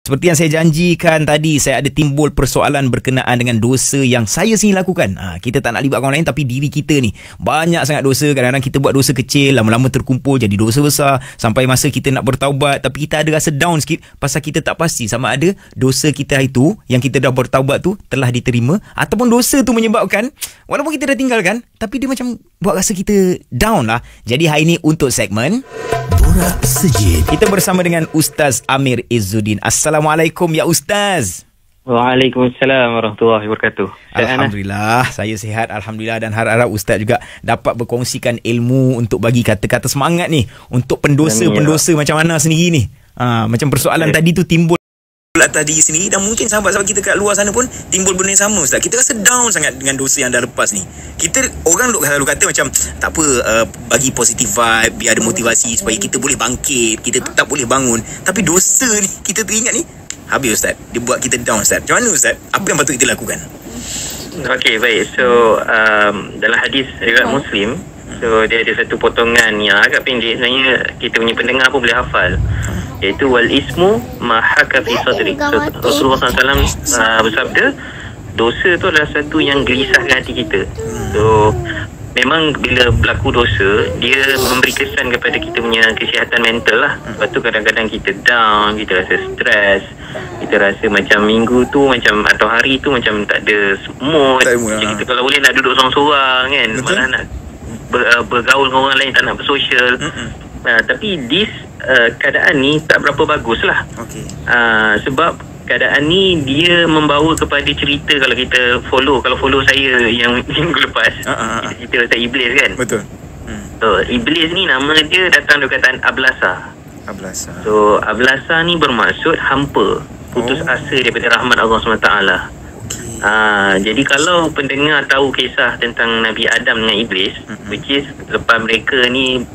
seperti yang saya janjikan tadi, saya ada timbul persoalan berkenaan dengan dosa yang saya sendiri lakukan. Kita tak nak libat orang lain, tapi diri kita ni banyak sangat dosa. Kadang-kadang kita buat dosa kecil, lama-lama terkumpul jadi dosa besar, sampai masa kita nak bertaubat tapi kita ada rasa down sikit pasal kita tak pasti sama ada dosa kita itu yang kita dah bertaubat tu telah diterima, ataupun dosa tu menyebabkan walaupun kita dah tinggalkan tapi dia macam buat rasa kita down lah. Jadi hari ini untuk segmen Borak Sejid, kita bersama dengan Ustaz Amir Izzuddin. Assalamualaikum ya Ustaz. Waalaikumsalam warahmatullahi wabarakatuh. Alhamdulillah, saya sihat Alhamdulillah, dan harap Ustaz juga dapat berkongsikan ilmu untuk bagi kata-kata semangat ni untuk pendosa-pendosa macam mana sendiri ni. Macam persoalan tadi tu timbul tadi sendiri, dan mungkin sahabat-sahabat kita kat luar sana pun timbul benda yang sama Ustaz. Kita rasa down sangat dengan dosa yang dah lepas ni. Kita orang selalu kata macam tak apa, bagi positive vibe, biar ada motivasi supaya kita boleh bangkit, kita tetap boleh bangun. Tapi dosa ni kita teringat ni habis Ustaz, dia buat kita down Ustaz. Macam mana Ustaz? Apa yang patut kita lakukan? Okey, baik. So dalam hadis riwayat Muslim, so dia ada satu potongan yang agak pendek, sebenarnya kita punya pendengar pun boleh hafal, iaitu wal ismu ma haka fi sadri. So Rasulullah SAW bersabda, dosa tu adalah satu yang gelisahkan hati kita. So memang bila berlaku dosa, dia memberi kesan kepada kita punya kesihatan mental lah. Lepas tu kadang-kadang kita down, kita rasa stres, kita rasa macam minggu tu macam, atau hari tu macam tak ada mood. Kita kalau boleh nak duduk sorang-sorang kan. Betul? Malah nak bergaul dengan orang lain, tak nak bersosial. Tapi keadaan ni tak berapa bagus lah. Sebab keadaan ni dia membawa kepada cerita, kalau kita follow saya yang minggu lepas, kita cerita Iblis kan. Betul. So Iblis ni nama dia datang dari kataan Ablasa. So Ablasa ni bermaksud hampa, putus asa daripada rahmat Allah SWT. Jadi kalau pendengar tahu kisah tentang Nabi Adam dengan Iblis, which is lepas mereka ni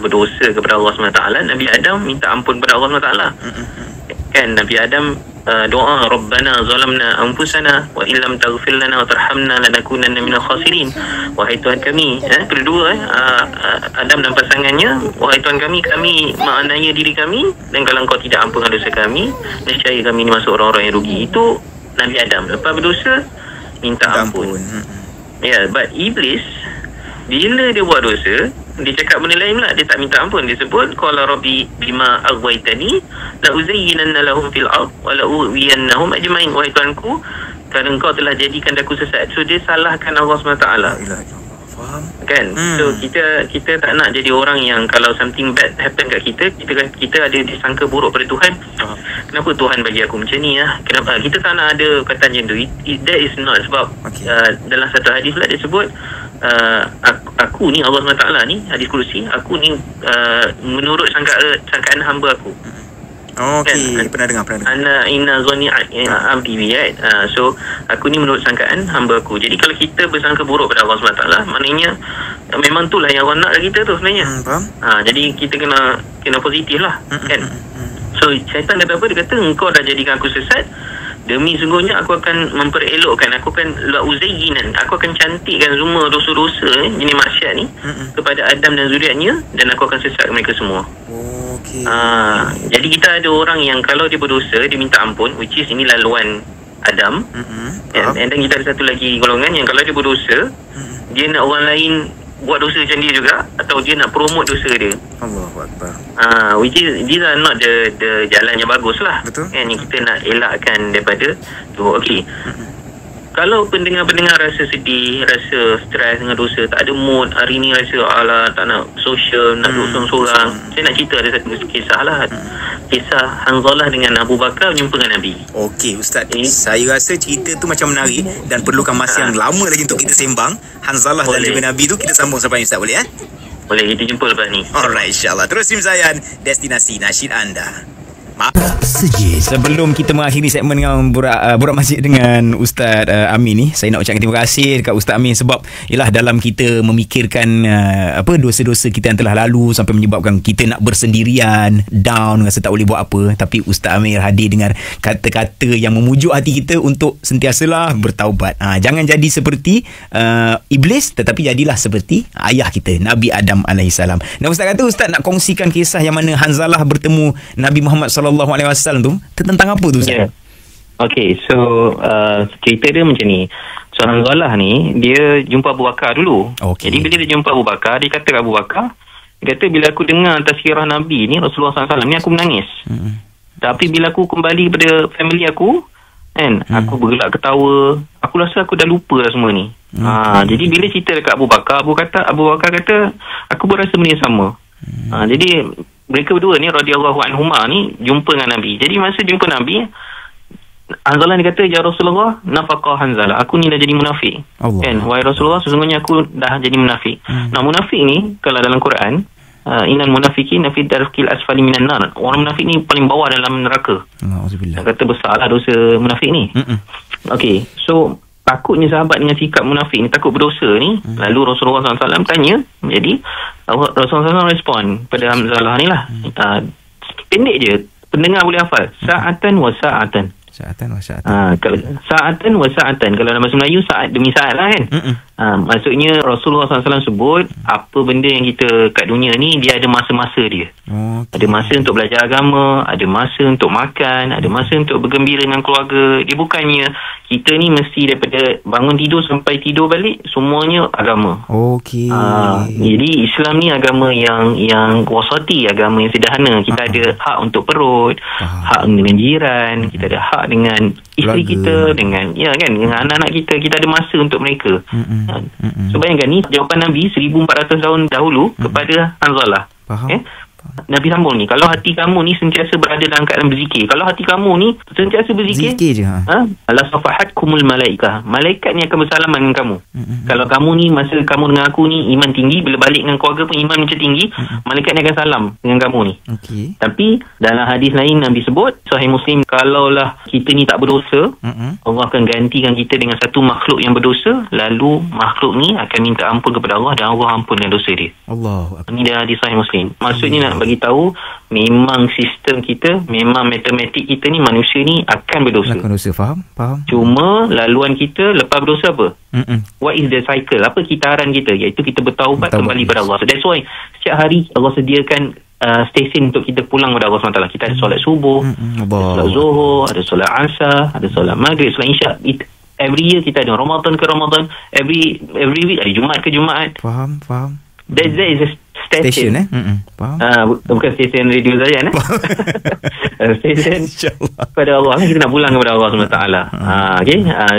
berdosa kepada Allah SWT, Nabi Adam minta ampun kepada Allah SWT. Kan Nabi Adam doa, Rabbana zalamna anfusana wa illam taghfir lana wa tarhamna lanakunanna minal khasirin. Wahai Tuhan kami, kedua Adam dan pasangannya, wahai Tuhan kami menganiaya diri kami, dan kalau Engkau tidak ampunkan dosa kami, nescaya kami ni masuk orang-orang yang rugi. Itu Nabi Adam lepas berdosa minta ampun. But Iblis bila dia buat dosa, dia cakap benda lain pula. Dia tak minta ampun. Dia sebut qala rabbi bima aghwaytani la uzayyinanna lahum fil ard wa la ughwiyannahum ajmain. Wahai Tuhanku, kerana Engkau telah jadikan aku sesat. So dia salahkan Allah SWT. Kan? So kita tak nak jadi orang yang kalau something bad happen kat kita ada disangka buruk pada Tuhan. Kenapa Tuhan bagi aku macam ni ya? Kenapa? Kita tak nak ada kata macam tu. That is not. Sebab dalam satu hadis lah dia sebut, aku ni Allah SWT ni, hadis kursi, aku ni menurut sangkaan hamba aku. Pernah dengar. Ana inna zonni abdi right? So aku ni menurut sangkaan hamba aku. Jadi kalau kita bersangka buruk pada Allah SWT, maknanya memang itulah yang Allah nak dari kita tu sebenarnya. Jadi kita kena positif lah. Kan? So syaitan kata apa? Dia kata engkau dah jadikan aku sesat, demi sungguhnya aku akan memperelokkan, aku akan lauzayyinan, aku akan cantikkan semua dosa-dosa jenis maksiat ni kepada Adam dan zuriatnya, dan aku akan sesatkan mereka semua. Jadi kita ada orang yang kalau dia berdosa dia minta ampun, which is ini laluan Adam. And then kita ada satu lagi golongan yang kalau dia berdosa, dia nak orang lain buat dosa macam dia juga, atau dia nak promote dosa dia. Allahu Akbar. Which is these are not the jalan yang bagus lah. Kan, yang kita nak elakkan daripada tu. Okey. Kalau pendengar-pendengar rasa sedih, rasa stres dengan dosa, tak ada mood, hari ni rasa alah tak nak social, nak duduk sorang-sorang, saya nak cerita ada satu kisah lah. Kisah Hanzalah dengan Abu Bakar jumpa dengan Nabi. Okey Ustaz, saya rasa cerita tu macam menarik dan perlukan masa yang lama lagi untuk kita sembang. Hanzalah dan juga Nabi tu kita sambung sampai Ustaz, boleh Boleh, kita jumpa lepas ni. Alright, insyaAllah. Terus Sim Zayan, destinasi nasyid anda. Sebelum kita mengakhiri segmen dengan Borak Masjid dengan Ustaz Amin ni, saya nak ucapkan terima kasih dekat Ustaz Amin, sebab ialah dalam kita memikirkan dosa-dosa kita yang telah lalu sampai menyebabkan kita nak bersendirian, down, rasa tak boleh buat apa, tapi Ustaz Amin hadir dengan kata-kata yang memujuk hati kita untuk sentiasalah bertaubat. Jangan jadi seperti Iblis, tetapi jadilah seperti ayah kita, Nabi Adam AS. Dan Ustaz kata Ustaz nak kongsikan kisah yang mana Hanzalah bertemu Nabi Muhammad SAW SAW tu tentang apa tu, Ustaz? Yeah. Okay, so cerita dia macam ni. So Hanzalah ni dia jumpa Abu Bakar dulu. Jadi bila dia jumpa Abu Bakar, dia kata kat Abu Bakar, dia kata bila aku dengar tazkirah Nabi ni, Rasulullah SAW ni, aku menangis. Tapi bila aku kembali kepada family aku, kan, aku bergelak ketawa, aku rasa aku dah lupa dah semua ni. Jadi bila cerita dekat Abu Bakar kata aku berasa benda yang sama. Jadi mereka berdua ni radhiyallahu anhuma ni jumpa dengan Nabi. Jadi masa jumpa Nabi, Hanzalah ni kata, ya Rasulullah, nafaqah Hanzalah, aku ni dah jadi munafik. Kan, wahai Rasulullah, sesungguhnya aku dah jadi munafik. Nah, munafik ni kalau dalam Quran, innal munafiqin fi darkil asfali minan nar. Orang munafik ni paling bawah dalam neraka. Alhamdulillah. Kata besarlah dosa munafik ni. Okey, so takutnya sahabat dengan sikap munafik ni, takut berdosa ni. Lalu Rasulullah SAW tanya. Jadi Rasulullah SAW respon pada Hanzalah ni lah. Pendek je, pendengar boleh hafal. Sa'atan wa sa'atan. Sa'atan wa sa'atan. Kalau dalam bahasa Melayu, saat demi saat lah kan. Maksudnya Rasulullah SAW sebut apa benda yang kita kat dunia ni, dia ada masa-masa dia. Ada masa untuk belajar agama, ada masa untuk makan, ada masa untuk bergembira dengan keluarga. Dia bukannya kita ni mesti daripada bangun tidur sampai tidur balik semuanya agama. Jadi Islam ni agama yang wasati, agama yang sederhana. Kita ada hak untuk perut, hak dengan jiran, kita ada hak dengan isteri kita, dengan dengan anak-anak kita ada masa untuk mereka. So bayangkan ni jawapan Nabi 1400 tahun dahulu kepada Hanzalah. Nabi sambung ni, kalau hati kamu ni sentiasa berada dalam keadaan berzikir, kalau hati kamu ni sentiasa berzikir, la safahatkumul malaikah, malaikat ni akan bersalaman dengan kamu. Kalau kamu ni masa kamu dengan aku ni iman tinggi, bila balik dengan keluarga pun iman macam tinggi, malaikat ni akan salam dengan kamu ni. Tapi dalam hadis lain Nabi sebut, Sahih Muslim, kalaulah kita ni tak berdosa, Allah akan gantikan kita dengan satu makhluk yang berdosa, lalu makhluk ni akan minta ampun kepada Allah dan Allah ampunkan dosa dia. Ini dah hadis Sahih Muslim. Maksudnya nak bagi tahu, memang sistem kita, memang matematik kita ni, manusia ni akan berdosa. Faham? Cuma laluan kita lepas berdosa apa? What is the cycle? Apa kitaran kita? Iaitu kita bertaubat kembali kepada Allah. So that's why setiap hari Allah sediakan stesen untuk kita pulang kepada Allah SWT. Kita ada solat subuh, ada solat zuhur, ada solat asar, ada solat maghrib, solat isyak. Every year kita ada Ramadan ke Ramadan, every week ada Jumaat ke Jumaat. Faham. That is a station. Bukan stesen radio Zayan. Stesen kepada Allah. Kita nak pulang kepada Allah SWT.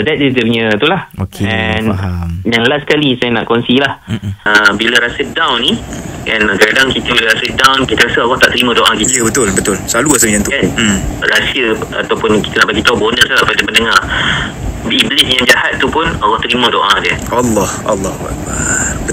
That is dia punya tu lah. And yang last kali saya nak kongsi lah. Bila rasa down ni, kan, kadang-kadang kita bila rasa down, kita rasa Allah tak terima doa kita. Ya, betul. Selalu rasa macam tu. Kan? Rahsia ataupun kita nak bagi tahu bonus lah pada pendengar. Iblis yang jahat tu pun Allah terima doa dia. Allah Akbar.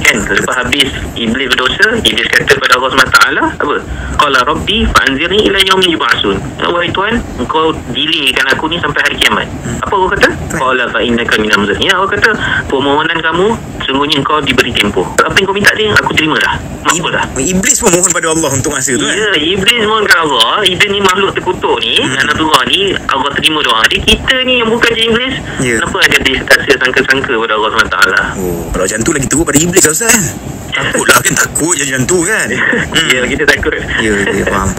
Kan, lepas habis Iblis berdosa, Iblis kata kepada Allah SWT, apa? Qala rabbi fa'anzirni ila yaumi yub'atsun. Wahai Tuhan, engkau delaykan aku ni sampai hari kiamat. Apa Allah kata? Qala fa innaka minal munzirin. Ya, Allah kata, permohonan kamu sungguhnya engkau diberi tempoh. Apa yang kau minta dia, aku terima dah. Makbul dah. Iblis pun mohon pada Allah untuk masa tu kan? Ya, Iblis mohon kepada Allah. Iblis ni makhluk terkutuk ni, Anatullah ni, Allah terima doa dia. Kita ni yang bukan je Iblis, kenapa ada dia sangka-sangka pada Allah SWT? Kalau macam tu lagi teruk pada Iblis, Ustaz. Takutlah kan, takut je macam tu kan. Ya, kita takut. Ya, faham.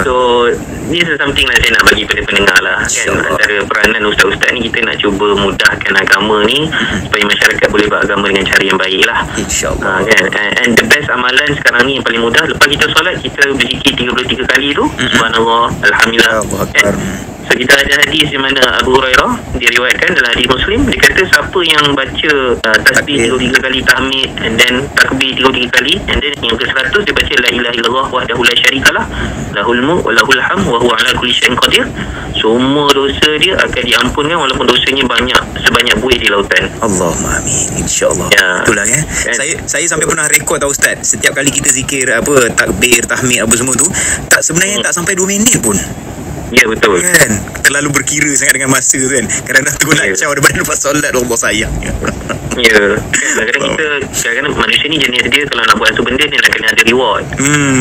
So ni something lah saya nak bagi pada pendengar lah kan. Antara peranan ustaz-ustaz ni, kita nak cuba mudahkan agama ni supaya masyarakat boleh buat agama dengan cara yang baik lah, InsyaAllah kan. And the best amalan sekarang ni yang paling mudah, lepas kita solat, kita berzikir 33 kali tu, subhanallah, alhamdulillah kan. So kita ada hadis di mana Abu Hurairah diriwayatkan dalam hadis Muslim, dia kata siapa yang baca tasbih 33 kali, tahmid, and then takbir 33 kali, and then yang ke-100 dia baca la ilaha illallah wahdahu la syarikalah lahul mulk wa lahul hamd wa huwa ala kulli syai'in qadir, semua dosa dia akan diampunkan walaupun dosanya banyak sebanyak buih di lautan. Allahumma amin, insya-Allah. Itulah kan. Saya sampai pernah rekod tau Ustaz, setiap kali kita zikir apa, takbir, tahmid apa semua tu, sebenarnya tak sampai 2 minit pun. Ya, betul kan, terlalu berkira sangat dengan masa tu kan. Kadang-kadang tu nak caw daripada lepas solat, Allah sayang. Ya, kadang-kadang manusia ni jenis dia, kalau nak buat satu benda dia nak kena ada reward.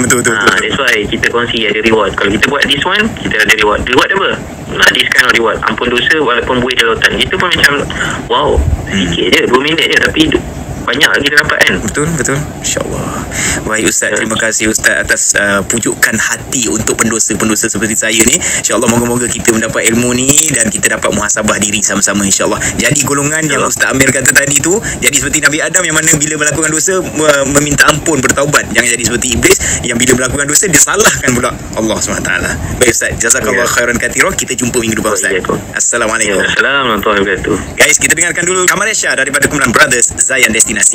Betul. That's why kita kongsi ada reward. Kalau kita buat this one, kita ada reward. Reward apa? This kind of reward, ampun dosa walaupun buih di lautan. Itu pun macam wow, sikit je, 2 minit je, tapi banyak kita dapat kan. Betul. InsyaAllah. Baik Ustaz, terima kasih Ustaz atas pujukan hati untuk pendosa-pendosa seperti saya ni. InsyaAllah moga-moga kita mendapat ilmu ni dan kita dapat muhasabah diri sama-sama insyaAllah. Jadi golongan yang Ustaz Amir kata tadi tu, jadi seperti Nabi Adam yang mana bila melakukan dosa meminta ampun, bertaubat. Jangan jadi seperti iblis yang bila melakukan dosa disalahkan pula Allah SWT. Baik Ustaz, jazakallah khairan katsira. Kita jumpa minggu depan Ustaz. Assalamualaikum. Assalamualaikum warahmatullahi wabarakatuh. Guys, kita dengarkan dulu Kamal Syah daripada kumpulan Brothers Zayan Destinasi.